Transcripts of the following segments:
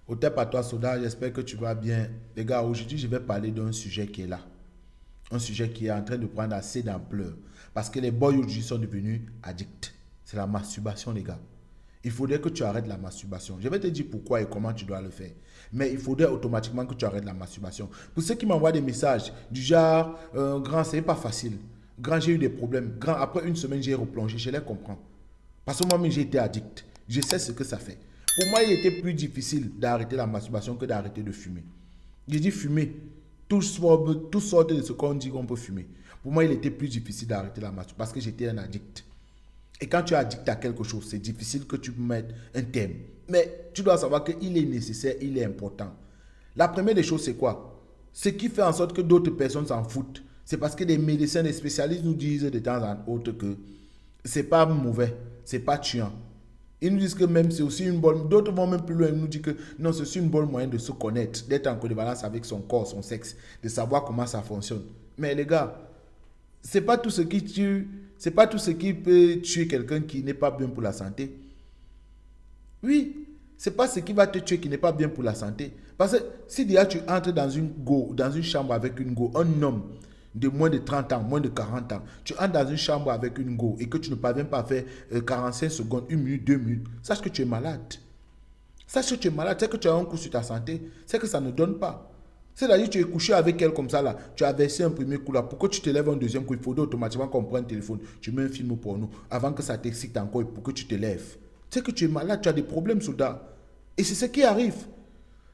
Au top à toi, Soda, j'espère que tu vas bien. Les gars, aujourd'hui, je vais parler d'un sujet qui est là. Un sujet qui est en train de prendre assez d'ampleur. Parce que les boys aujourd'hui sont devenus addicts. C'est la masturbation, les gars. Il faudrait que tu arrêtes la masturbation. Je vais te dire pourquoi et comment tu dois le faire. Mais il faudrait automatiquement que tu arrêtes la masturbation. Pour ceux qui m'envoient des messages du genre, grand, c'est pas facile. Grand, j'ai eu des problèmes. Grand, après une semaine, j'ai replongé. Je les comprends. Parce que moi-même, j'ai été addict. Je sais ce que ça fait. Pour moi, il était plus difficile d'arrêter la masturbation que d'arrêter de fumer. J'ai dit fumer. Tout sorte de ce qu'on dit qu'on peut fumer. Pour moi, il était plus difficile d'arrêter la masturbation parce que j'étais un addict. Et quand tu es addict à quelque chose, c'est difficile que tu mettes un thème. Mais tu dois savoir qu'il est nécessaire, il est important. La première des choses, c'est quoi? Ce qui fait en sorte que d'autres personnes s'en foutent, c'est parce que des médecins, des spécialistes nous disent de temps en temps que c'est pas mauvais, c'est pas tuant. Ils nous disent que même c'est aussi une bonne... D'autres vont même plus loin, ils nous disent que non, c'est aussi une bonne moyen de se connaître, d'être en connivence avec son corps, son sexe, de savoir comment ça fonctionne. Mais les gars, c'est pas tout ce qui tue, c'est pas tout ce qui peut tuer quelqu'un qui n'est pas bien pour la santé. Oui, c'est pas ce qui va te tuer qui n'est pas bien pour la santé. Parce que si déjà tu entres dans une chambre avec une go, un homme de moins de 30 ans, moins de 40 ans, tu entres dans une chambre avec une go et que tu ne parviens pas à faire 45 secondes, 1 minute, 2 minutes, sache que tu es malade. Sache que tu es malade, c'est que tu as un coup sur ta santé, c'est que ça ne donne pas. C'est-à-dire que tu es couché avec elle comme ça là, tu as versé un premier coup là, pourquoi tu te lèves un deuxième coup, il faudrait automatiquement qu'on prenne un téléphone, tu mets un film pour nous, avant que ça t'excite encore et pour que tu te lèves. C'est que tu es malade, tu as des problèmes, soldat. Et c'est ce qui arrive.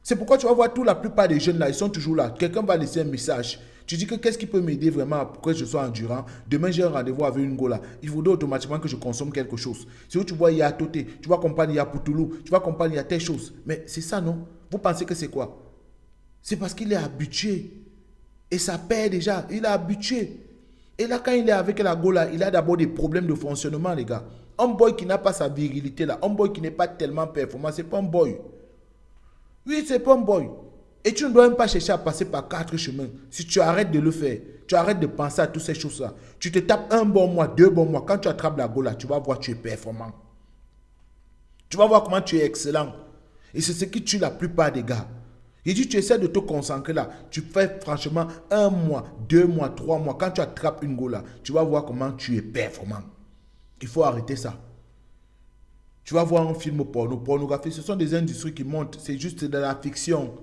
C'est pourquoi tu vas voir la plupart des jeunes là, ils sont toujours là. Quelqu'un va laisser un message. Tu dis que qu'est-ce qui peut m'aider vraiment pour que je sois endurant. Demain, j'ai un rendez-vous avec une go là. Il faudrait automatiquement que je consomme quelque chose. C'est où tu vois, il y a Toté, tu vas comprendre, il y a Poutoulou, tu vas comprendre, il y a telle chose. Mais c'est ça, non? Vous pensez que c'est quoi? C'est parce qu'il est habitué. Et ça perd déjà. Il est habitué. Et là, quand il est avec la go là, il a d'abord des problèmes de fonctionnement, les gars. Un boy qui n'a pas sa virilité là, un boy qui n'est pas tellement performant, c'est pas un boy. Oui, c'est pas un boy. Et tu ne dois même pas chercher à passer par 4 chemins. Si tu arrêtes de le faire, tu arrêtes de penser à toutes ces choses-là, tu te tapes un bon mois, 2 bons mois, quand tu attrapes la go là, tu vas voir tu es performant. Tu vas voir comment tu es excellent. Et c'est ce qui tue la plupart des gars. Il dit, tu essaies de te concentrer là. Tu fais franchement 1 mois, 2 mois, 3 mois. Quand tu attrapes une go là, tu vas voir comment tu es performant. Il faut arrêter ça. Tu vas voir un film porno, pornographie, ce sont des industries qui montent. C'est juste de la fiction.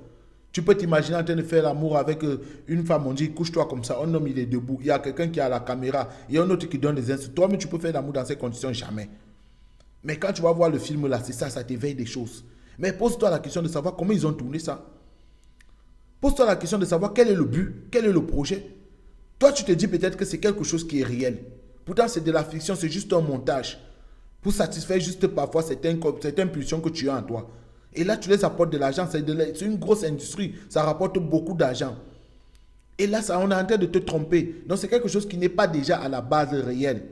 Tu peux t'imaginer en train de faire l'amour avec une femme, on dit couche-toi comme ça, un homme il est debout, il y a quelqu'un qui a la caméra, il y a un autre qui donne des instructions. Toi-même tu peux faire l'amour dans ces conditions, jamais. Mais quand tu vas voir le film là, c'est ça, ça t'éveille des choses. Mais pose-toi la question de savoir comment ils ont tourné ça. Pose-toi la question de savoir quel est le but, quel est le projet. Toi tu te dis peut-être que c'est quelque chose qui est réel. Pourtant c'est de la fiction, c'est juste un montage. Pour satisfaire juste parfois certaines pulsions que tu as en toi. Et là, tu les apportes de l'argent. C'est une grosse industrie. Ça rapporte beaucoup d'argent. Et là, ça, on est en train de te tromper. Donc, c'est quelque chose qui n'est pas déjà à la base réelle.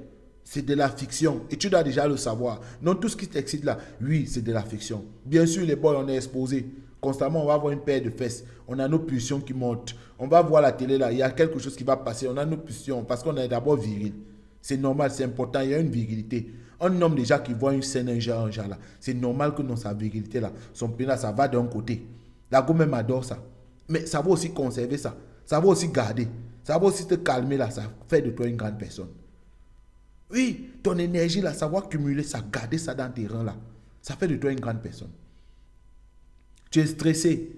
C'est de la fiction. Et tu dois déjà le savoir. Donc, tout ce qui t'excite là, oui, c'est de la fiction. Bien sûr, les boys, on est exposés. Constamment, on va avoir une paire de fesses. On a nos pulsions qui montent. On va voir la télé là. Il y a quelque chose qui va passer. On a nos pulsions parce qu'on est d'abord viril. C'est normal, c'est important. Il y a une virilité. Un homme déjà qui voit une scène, un genre là, c'est normal que dans sa virilité là, son pénis, ça va d'un côté. La go même adore ça. Mais ça va aussi conserver ça. Ça va aussi garder. Ça va aussi te calmer là. Ça fait de toi une grande personne. Oui, ton énergie là, ça va cumuler ça, garder ça dans tes reins là. Ça fait de toi une grande personne. Tu es stressé.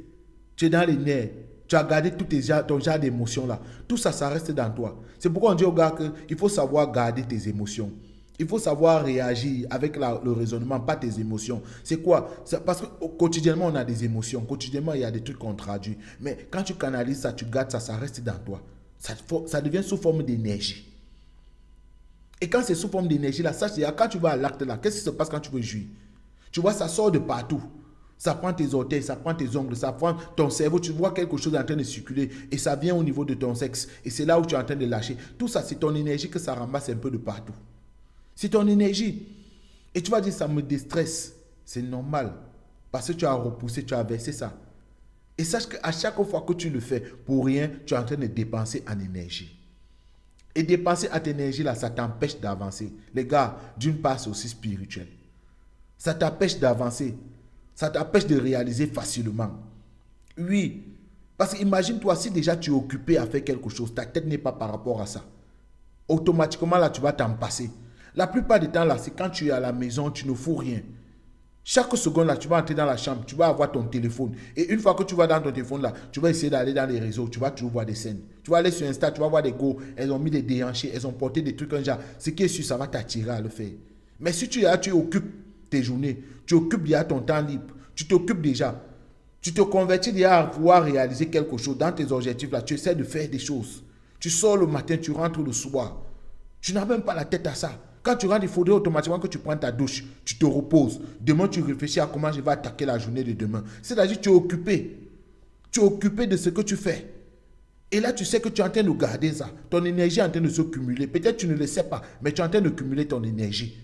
Tu es dans les nerfs. Tu as gardé ton genre d'émotions là. Tout ça, ça reste dans toi. C'est pourquoi on dit aux gars qu'il faut savoir garder tes émotions. Il faut savoir réagir avec le raisonnement, pas tes émotions. C'est quoi? Parce que quotidiennement, on a des émotions. Quotidiennement, il y a des trucs qu'on traduit. Mais quand tu canalises ça, tu gardes ça, ça reste dans toi. Ça devient sous forme d'énergie. Et quand c'est sous forme d'énergie, là, ça, c'est quand tu vas à l'acte là, qu'est-ce qui se passe quand tu veux jouir? Tu vois, ça sort de partout. Ça prend tes orteils, ça prend tes ongles, ça prend ton cerveau. Tu vois quelque chose en train de circuler et ça vient au niveau de ton sexe. Et c'est là où tu es en train de lâcher. Tout ça, c'est ton énergie que ça ramasse un peu de partout. C'est ton énergie. Et tu vas dire, ça me déstresse. C'est normal. Parce que tu as repoussé, tu as versé ça. Et sache qu'à chaque fois que tu le fais, pour rien, tu es en train de dépenser en énergie. Et dépenser à ton énergie, là, ça t'empêche d'avancer. Les gars, d'une part, c'est aussi spirituel. Ça t'empêche d'avancer. Ça t'empêche de réaliser facilement. Oui. Parce que imagine-toi, si déjà tu es occupé à faire quelque chose, ta tête n'est pas par rapport à ça. Automatiquement, là, tu vas t'en passer. La plupart du temps, là, c'est quand tu es à la maison, tu ne fous rien. Chaque seconde, là, tu vas entrer dans la chambre, tu vas avoir ton téléphone. Et une fois que tu vas dans ton téléphone, là, tu vas essayer d'aller dans les réseaux, tu vas toujours voir des scènes. Tu vas aller sur Insta, tu vas voir des go, elles ont mis des déhanchés, elles ont porté des trucs comme ça. Ce qui est sûr, ça va t'attirer à le faire. Mais si tu occupes tes journées, tu occupes déjà ton temps libre, tu t'occupes déjà, tu te convertis déjà à pouvoir réaliser quelque chose dans tes objectifs, là, tu essaies de faire des choses. Tu sors le matin, tu rentres le soir. Tu n'as même pas la tête à ça. Quand tu rentres, il faudrait automatiquement que tu prennes ta douche, tu te reposes. Demain, tu réfléchis à comment je vais attaquer la journée de demain. C'est-à-dire que tu es occupé. Tu es occupé de ce que tu fais. Et là, tu sais que tu es en train de garder ça. Ton énergie est en train de se cumuler. Peut-être que tu ne le sais pas, mais tu es en train de cumuler ton énergie.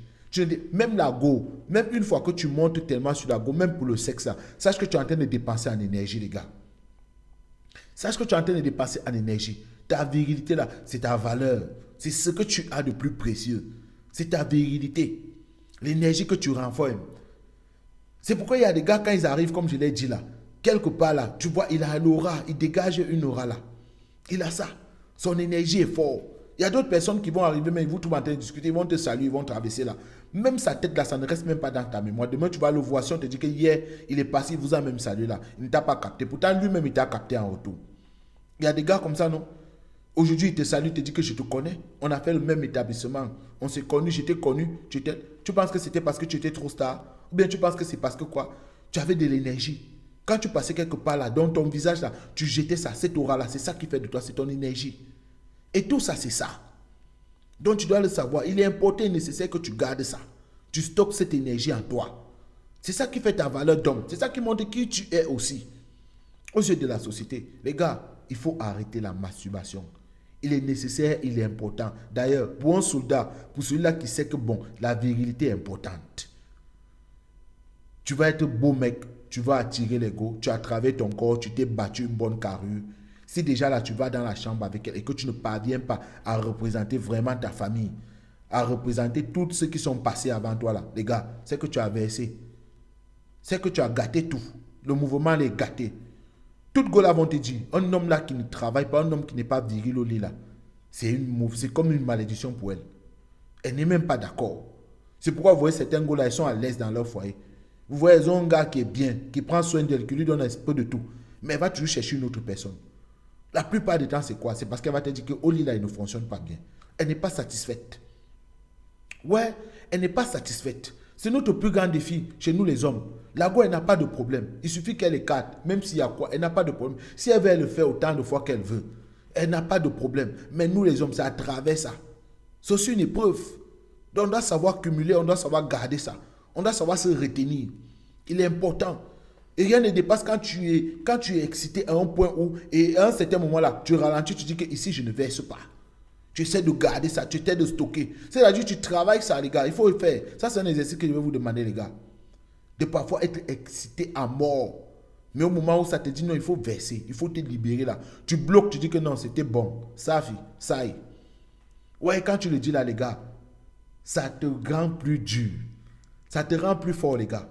Même la go, même une fois que tu montes tellement sur la go, même pour le sexe, là, sache que tu es en train de dépenser en énergie, les gars. Sache que tu es en train de dépenser en énergie. Ta virilité, là, c'est ta valeur. C'est ce que tu as de plus précieux. C'est ta virilité. L'énergie que tu renfermes. C'est pourquoi il y a des gars, quand ils arrivent, comme je l'ai dit là, quelque part là, tu vois, il a l'aura, il dégage une aura là. Il a ça. Son énergie est forte. Il y a d'autres personnes qui vont arriver, mais ils vont tout en train de discuter, ils vont te saluer, ils vont traverser là. Même sa tête là, ça ne reste même pas dans ta mémoire. Demain, tu vas le voir, si on te dit que hier, il est passé, il vous a même salué là. Il ne t'a pas capté. Pourtant, lui-même, il t'a capté en retour. Il y a des gars comme ça, non? Aujourd'hui, il te salue, il te dit que je te connais. On a fait le même établissement. On s'est connus, j'étais connu. Tu penses que c'était parce que tu étais trop star? Ou bien tu penses que c'est parce que quoi? Tu avais de l'énergie. Quand tu passais quelque part là, dans ton visage là, tu jetais ça, cette aura là, c'est ça qui fait de toi, c'est ton énergie. Et tout ça, c'est ça. Donc tu dois le savoir. Il est important et nécessaire que tu gardes ça. Tu stockes cette énergie en toi. C'est ça qui fait ta valeur d'homme. C'est ça qui montre qui tu es aussi. Aux yeux de la société. Les gars, il faut arrêter la masturbation. Il est nécessaire, il est important. D'ailleurs, pour un soldat, pour celui-là qui sait que bon, la virilité est importante. Tu vas être beau mec, tu vas attirer l'ego, tu as travaillé ton corps, tu t'es battu une bonne carrure. Si déjà là, tu vas dans la chambre avec elle et que tu ne parviens pas à représenter vraiment ta famille, à représenter tous ceux qui sont passés avant toi là, les gars, c'est que tu as versé. C'est que tu as gâté tout. Le mouvement est gâté. Toutes les gars vont te dire, un homme là qui ne travaille pas, un homme qui n'est pas viril au lit là, c'est comme une malédiction pour elle. Elle n'est même pas d'accord. C'est pourquoi vous voyez certains gars là, ils sont à l'aise dans leur foyer. Vous voyez, ils ont un gars qui est bien, qui prend soin d'elle, qui lui donne un peu de tout. Mais elle va toujours chercher une autre personne. La plupart du temps, c'est quoi? C'est parce qu'elle va te dire qu'au lit là, il ne fonctionne pas bien. Elle n'est pas satisfaite. Ouais, elle n'est pas satisfaite. C'est notre plus grand défi chez nous les hommes. La go, elle n'a pas de problème. Il suffit qu'elle écarte, même s'il y a quoi, elle n'a pas de problème. Si elle veut, elle le fait autant de fois qu'elle veut. Elle n'a pas de problème. Mais nous les hommes, c'est à travers ça. C'est aussi une épreuve. Donc on doit savoir cumuler, on doit savoir garder ça. On doit savoir se retenir. Il est important. Et rien ne dépasse quand tu es excité à un point où, et à un certain moment là, tu ralentis, tu dis que ici je ne verse pas. Tu essaies de garder ça, tu essaies de stocker. C'est-à-dire tu travailles ça, les gars. Il faut le faire. Ça, c'est un exercice que je vais vous demander, les gars. De parfois être excité à mort. Mais au moment où ça te dit non, il faut verser. Il faut te libérer là. Tu bloques, tu dis que non, c'était bon. Ça, ça y est. Ouais, quand tu le dis là, les gars, ça te rend plus dur. Ça te rend plus fort, les gars.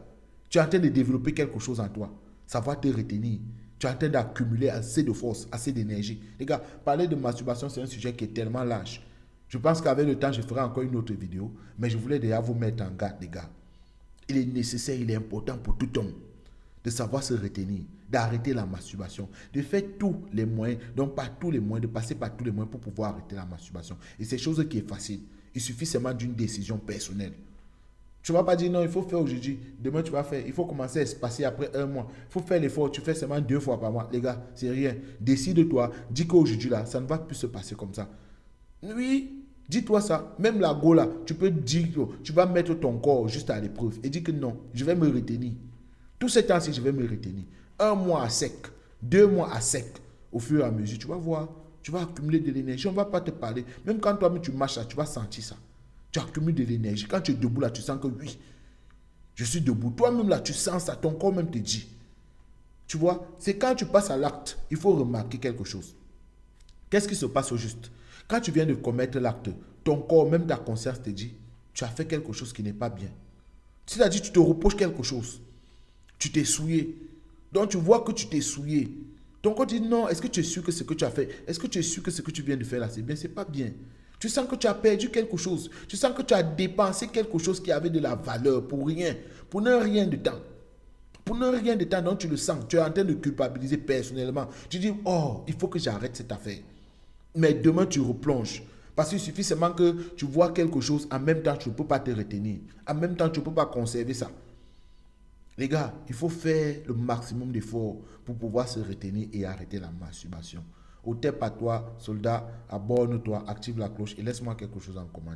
Tu es en train de développer quelque chose en toi. Ça va te retenir. Tu es en train d'accumuler assez de force, assez d'énergie. Les gars, parler de masturbation, c'est un sujet qui est tellement large. Je pense qu'avec le temps, je ferai encore une autre vidéo. Mais je voulais déjà vous mettre en garde, les gars. Il est nécessaire, il est important pour tout homme de savoir se retenir, d'arrêter la masturbation, de faire tous les moyens, donc pas tous les moyens, de passer par tous les moyens pour pouvoir arrêter la masturbation. Et c'est chose qui est facile. Il suffit seulement d'une décision personnelle. Tu ne vas pas dire non, il faut faire aujourd'hui, demain tu vas faire, il faut commencer à espacer après un mois. Il faut faire l'effort, tu fais seulement 2 fois par mois. Les gars, c'est rien. Décide-toi, dis qu'aujourd'hui là, ça ne va plus se passer comme ça. Oui, dis-toi ça. Même la go là, tu peux dire que tu vas mettre ton corps juste à l'épreuve et dis que non, je vais me retenir. Tout ce temps-ci, je vais me retenir. 1 mois à sec, 2 mois à sec. Au fur et à mesure, tu vas voir, tu vas accumuler de l'énergie. On ne va pas te parler. Même quand toi-même tu marches là, tu vas sentir ça. Tu accumules de l'énergie. Quand tu es debout là, tu sens que oui, je suis debout. Toi-même là, tu sens ça. Ton corps même te dit. Tu vois, c'est quand tu passes à l'acte, il faut remarquer quelque chose. Qu'est-ce qui se passe au juste? Quand tu viens de commettre l'acte, ton corps, même ta conscience te dit, tu as fait quelque chose qui n'est pas bien. C'est-à-dire, tu te reproches quelque chose. Tu t'es souillé. Donc tu vois que tu t'es souillé. Donc on dit non, est-ce que tu es sûr que ce que tu as fait, est-ce que tu es sûr que ce que tu viens de faire là, c'est bien? C'est pas bien. Tu sens que tu as perdu quelque chose. Tu sens que tu as dépensé quelque chose qui avait de la valeur pour rien. Pour ne rien de temps. Pour ne rien de temps, donc tu le sens. Tu es en train de culpabiliser personnellement. Tu dis, oh, il faut que j'arrête cette affaire. Mais demain, tu replonges. Parce qu'il suffit seulement que tu vois quelque chose, en même temps, tu ne peux pas te retenir. En même temps, tu ne peux pas conserver ça. Les gars, il faut faire le maximum d'efforts pour pouvoir se retenir et arrêter la masturbation. Au tep à toi, soldat, abonne-toi, active la cloche et laisse-moi quelque chose en commentaire.